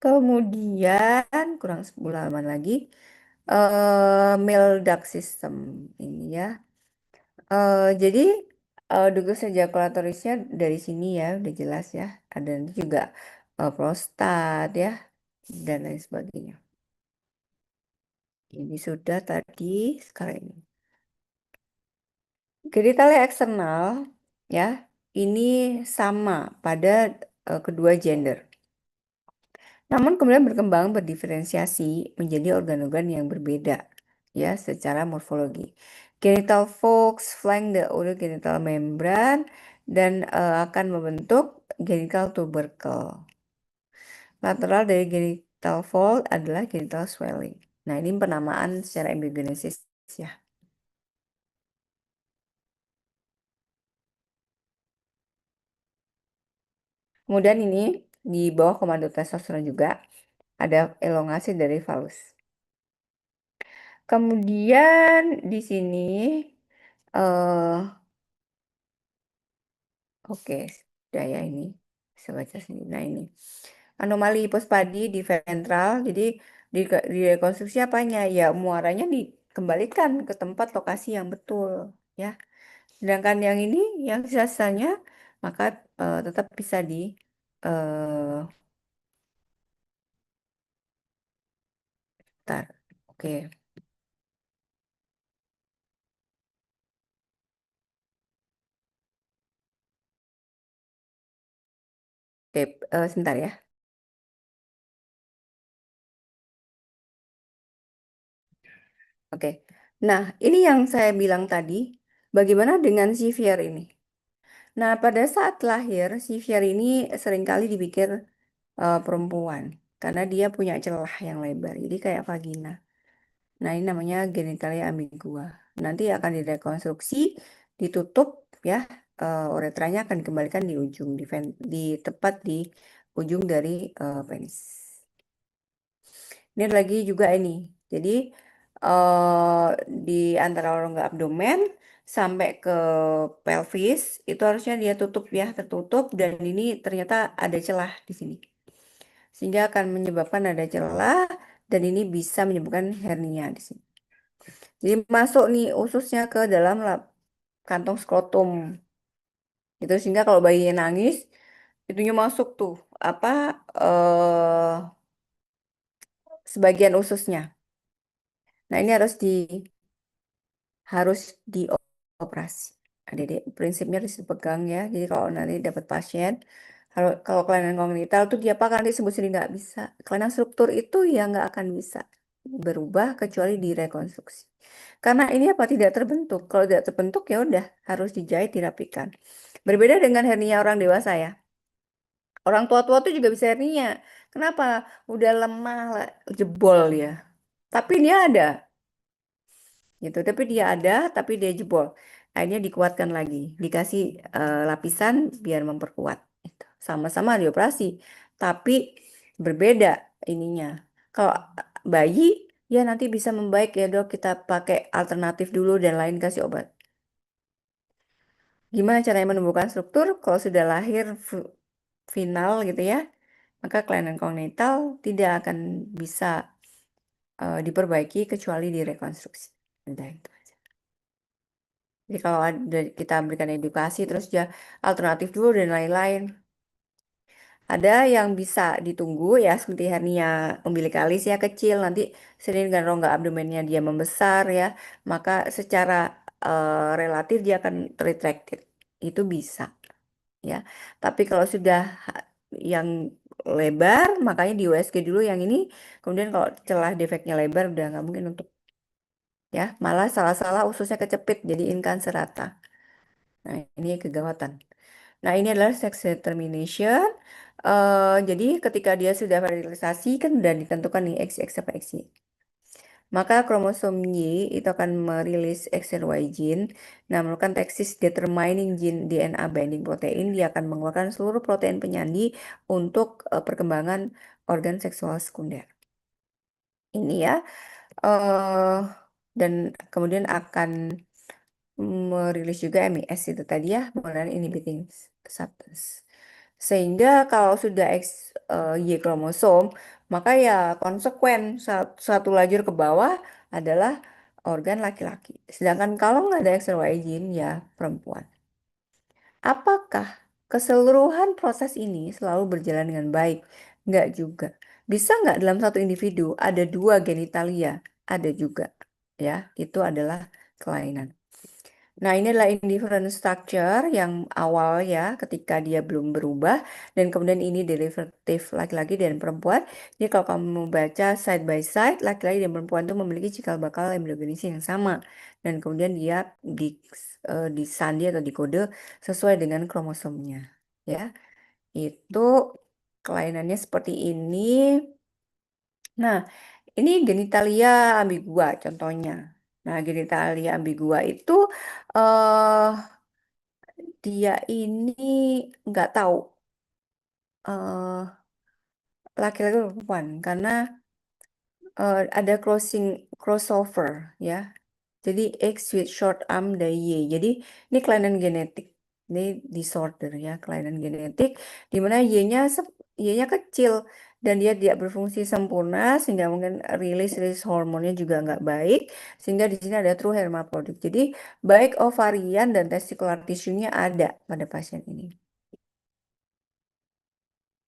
Kemudian kurang 10 halaman lagi male duct system ini ya. Jadi ductus ejaculatorisnya dari sini ya udah jelas ya. Ada nanti juga prostat ya dan lain sebagainya. Ini sudah tadi sekarang ini. Genitalnya eksternal ya ini sama pada kedua gender. Namun kemudian berkembang berdiferensiasi menjadi organ-organ yang berbeda ya secara morfologi. Genital folds flank the other genital membrane dan akan membentuk genital tubercle. Lateral dari genital fold adalah genital swelling. Nah, ini penamaan secara embryogenesis ya. Kemudian ini di bawah komando testosteron juga ada elongasi dari falus. Kemudian di sini eh oke, sudah ya ini bisa baca sendiri. Nah ini anomali hipospadi di ventral. Jadi di rekonstruksi apanya? Ya muaranya dikembalikan ke tempat lokasi yang betul, ya. Sedangkan yang ini, yang sisanya, maka tetap bisa di eh tar. Oke, oke, sebentar ya. Oke. Nah, ini yang saya bilang tadi. Bagaimana dengan CVR ini? Nah, pada saat lahir, CVR ini seringkali dipikir perempuan karena dia punya celah yang lebar, jadi kayak vagina. Nah, ini namanya genitalia ambigua. Nanti akan direkonstruksi, ditutup ya, uretranya akan dikembalikan di ujung, di tepat di ujung dari penis. Ini ada lagi juga ini. Jadi di antara rongga abdomen sampai ke pelvis itu harusnya dia tutup ya, tertutup dan ini ternyata ada celah di sini. Sehingga akan menyebabkan ada celah dan ini bisa menyebabkan hernia di sini. Jadi masuk nih ususnya ke dalam kantong skrotum. Itu sehingga kalau bayinya nangis, itunya masuk tuh apa sebagian ususnya. Nah, ini harus dioperasi. Adik-adik, prinsipnya harus dipegang ya. Jadi kalau nanti dapat pasien, kalau kelainan kognital tuh dia apa kan nanti sembuh sendiri nggak bisa. Kelainan struktur itu ya nggak akan bisa berubah kecuali direkonstruksi. Karena ini apa tidak terbentuk. Kalau tidak terbentuk ya udah harus dijahit dirapikan. Berbeda dengan hernia orang dewasa ya. Orang tua-tua tuh juga bisa hernia. Kenapa? Udah lemah, jebol ya. Tapi dia ada gitu. Tapi dia ada, tapi dia jebol. Akhirnya dikuatkan lagi, dikasih lapisan biar memperkuat. Gitu. Sama-sama dioperasi, tapi berbeda ininya. Kalau bayi, ya nanti bisa membaik ya dok, kita pakai alternatif dulu dan lain kasih obat. Gimana caranya menumbuhkan struktur? Kalau sudah lahir final gitu ya, maka kelainan kognital tidak akan bisa diperbaiki kecuali direkonstruksi. Udah itu. Jadi kalau kita berikan edukasi terus ya alternatif dulu dan lain-lain. Ada yang bisa ditunggu ya seperti hernia umbilikalis ya kecil nanti sering dengan rongga abdomennya dia membesar ya maka secara relatif dia akan retracted itu bisa ya. Tapi kalau sudah yang lebar makanya di USG dulu yang ini kemudian kalau celah defeknya lebar udah nggak mungkin untuk ya malah salah-salah ususnya kecepit jadiin kanker rata. Nah, ini kegawatan. Nah, ini adalah sex determination. Jadi ketika dia sudah fertilisasi kan sudah ditentukan nih XX apa XY. Maka kromosom Y itu akan merilis X dan Y gene. Nah, melakukan tesis determining gene DNA binding protein, dia akan mengeluarkan seluruh protein penyandi untuk perkembangan organ seksual sekunder. Ini ya. eh dan kemudian akan merilis juga MIS itu tadi ya, mengenai inhibiting substance. Sehingga kalau sudah Y kromosom, maka ya konsekuen satu lajur ke bawah adalah organ laki-laki. Sedangkan kalau nggak ada XY gene ya perempuan. Apakah keseluruhan proses ini selalu berjalan dengan baik? Nggak juga. Bisa nggak dalam satu individu ada dua genitalia? Ada juga. Ya, itu adalah kelainan. Nah, ini adalah indifferent structure yang awal ya, ketika dia belum berubah, dan kemudian ini derivatif laki-laki dan perempuan. Jadi kalau kamu baca side by side, laki-laki dan perempuan itu memiliki cikal bakal embryogenesis yang sama, dan kemudian dia disandi atau dikode sesuai dengan kromosomnya. Ya, itu kelainannya seperti ini. Nah, ini genitalia ambigua contohnya. Nah, genitalia ambigua itu eh dia ini nggak tahu eh laki-laki atau perempuan karena ada crossover ya. Jadi X with short arm dari Y. Jadi ini kelainan genetik. Ini disorder ya, kelainan genetik di mana Y-nya kecil dan dia tidak berfungsi sempurna sehingga mungkin rilis hormonnya juga nggak baik sehingga di sini ada true hermaphroditic. Jadi baik ovarian dan testicular tissue-nya ada pada pasien ini.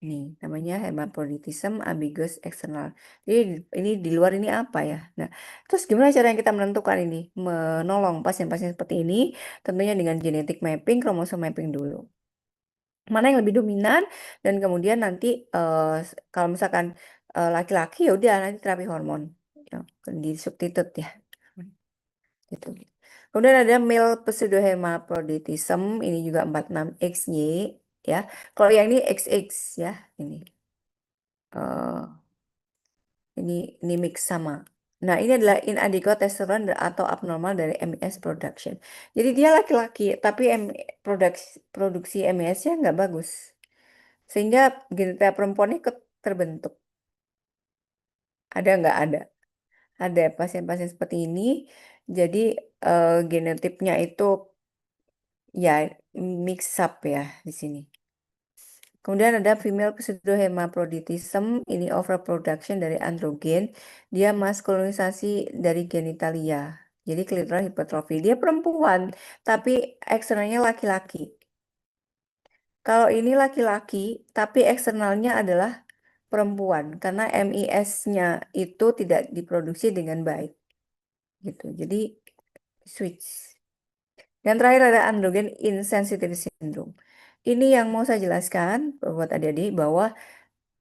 Nih, namanya hermaphroditism ambiguous external. Jadi ini di luar ini apa ya? Nah, terus gimana cara yang kita menentukan ini? Menolong pasien-pasien seperti ini, tentunya dengan genetic mapping, kromosom mapping dulu. Mana yang lebih dominan dan kemudian nanti kalau misalkan laki-laki ya udah nanti terapi hormon. Ya, di substitute ya. Gitu. Kemudian ada male pseudohermaphroditism, ini juga 46XY ya. Kalau yang ini XX ya, ini. eh ini mix sama. Nah, ini adalah inadequate testosterone atau abnormal dari MES production. Jadi dia laki-laki, tapi produksi MES-nya nggak bagus. Sehingga genital perempuannya terbentuk. Ada nggak ada? Ada pasien-pasien seperti ini. Jadi genotipnya itu ya mix up ya di sini. Kemudian ada female pseudohermaphroditism, ini overproduction dari androgen, dia maskulinisasi dari genitalia. Jadi clitoral hipertrofi. Dia perempuan, tapi eksternalnya laki-laki. Kalau ini laki-laki, tapi eksternalnya adalah perempuan, karena MIS-nya itu tidak diproduksi dengan baik. Gitu. Jadi switch. Yang terakhir ada androgen insensitivity syndrome. Ini yang mau saya jelaskan buat adik-adik bahwa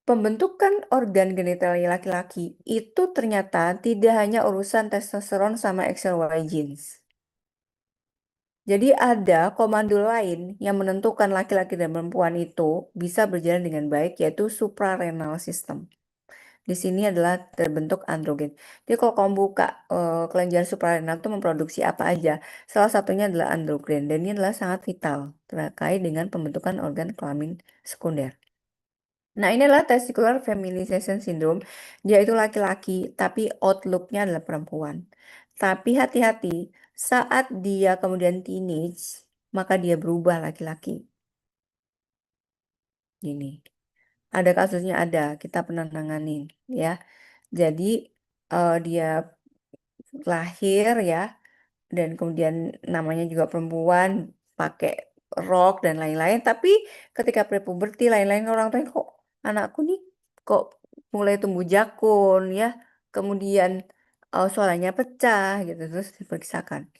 pembentukan organ genital laki-laki itu ternyata tidak hanya urusan testosteron sama XY genes. Jadi ada komando lain yang menentukan laki-laki dan perempuan itu bisa berjalan dengan baik, yaitu suprarenal system. Di sini adalah terbentuk androgen. Jadi kalau kamu buka kelenjar suprarenal itu memproduksi apa aja, salah satunya adalah androgen. Dan ini adalah sangat vital terkait dengan pembentukan organ kelamin sekunder. Nah, ini adalah testicular feminization syndrome. Dia itu laki-laki, tapi outlook-nya adalah perempuan. Tapi hati-hati, saat dia kemudian teenage, maka dia berubah laki-laki. Gini, ada kasusnya ada, kita pernah nanganin ya. Jadi dia lahir ya, dan kemudian namanya juga perempuan, pakai rok dan lain-lain. Tapi ketika prepuberti lain-lain orang tua kok anakku nih kok mulai tumbuh jakun ya, kemudian suaranya pecah gitu, terus diperiksakan.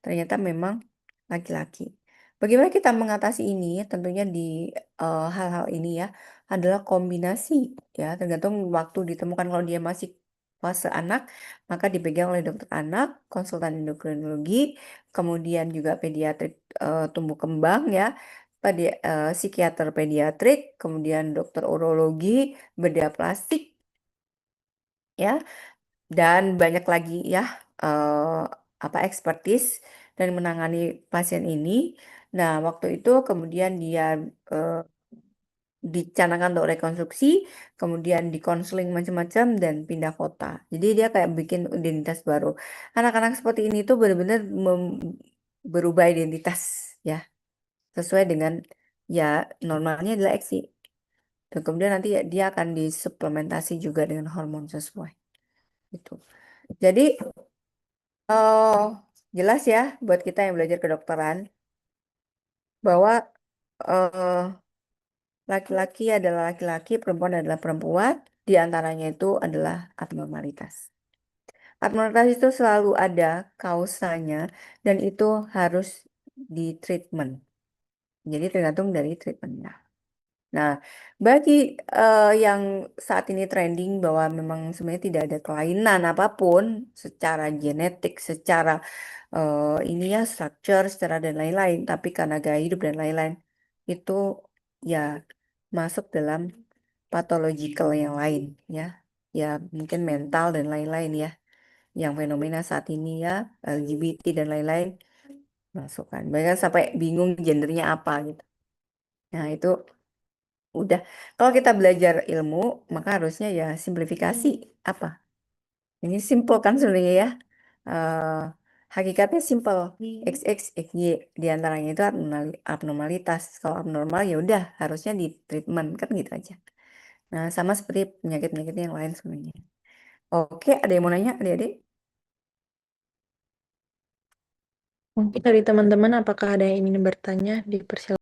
Ternyata memang laki-laki. Bagaimana kita mengatasi ini? Tentunya di hal-hal ini ya adalah kombinasi ya, tergantung waktu ditemukan. Kalau dia masih fase anak, maka dipegang oleh dokter anak, konsultan endokrinologi, kemudian juga pediatrik tumbuh kembang ya, psikiater pediatrik, kemudian dokter urologi, bedah plastik ya, dan banyak lagi ya eh, apa ekspertis dan menangani pasien ini. Nah, waktu itu kemudian dia eh, dicanangkan untuk rekonstruksi, kemudian dikonseling macam-macam dan pindah kota. Jadi dia kayak bikin identitas baru. Anak-anak seperti ini tuh benar-benar berubah identitas ya, sesuai dengan ya normalnya adalah eksi. Dan kemudian nanti dia akan disuplementasi juga dengan hormon sesuai. Gitu. Jadi oh, jelas ya buat kita yang belajar kedokteran bahwa eh, laki-laki adalah laki-laki, perempuan adalah perempuan, di antaranya itu adalah abnormalitas. Abnormalitas itu selalu ada kausanya dan itu harus di treatment. Jadi tergantung dari treatmentnya. Nah, bagi yang saat ini trending bahwa memang sebenarnya tidak ada kelainan apapun secara genetik, secara ini ya structure, secara dan lain-lain, tapi karena gaya hidup dan lain-lain itu ya masuk dalam pathological yang lain ya, ya mungkin mental dan lain-lain ya, yang fenomena saat ini ya LGBT dan lain-lain masukkan. Bahkan sampai bingung gendernya apa gitu. Nah itu udah, kalau kita belajar ilmu, maka harusnya ya simplifikasi apa? Ini simple kan sebenarnya ya. Eh, Hakikatnya simple. XX, XY di antaranya itu abnormalitas. Kalau abnormal ya udah harusnya di treatment kan gitu aja. Nah, sama seperti penyakit-penyakit yang lain sebenarnya. Oke, ada yang mau nanya, adik-adik? Mungkin dari teman-teman apakah ada yang ingin bertanya, dipersilakan.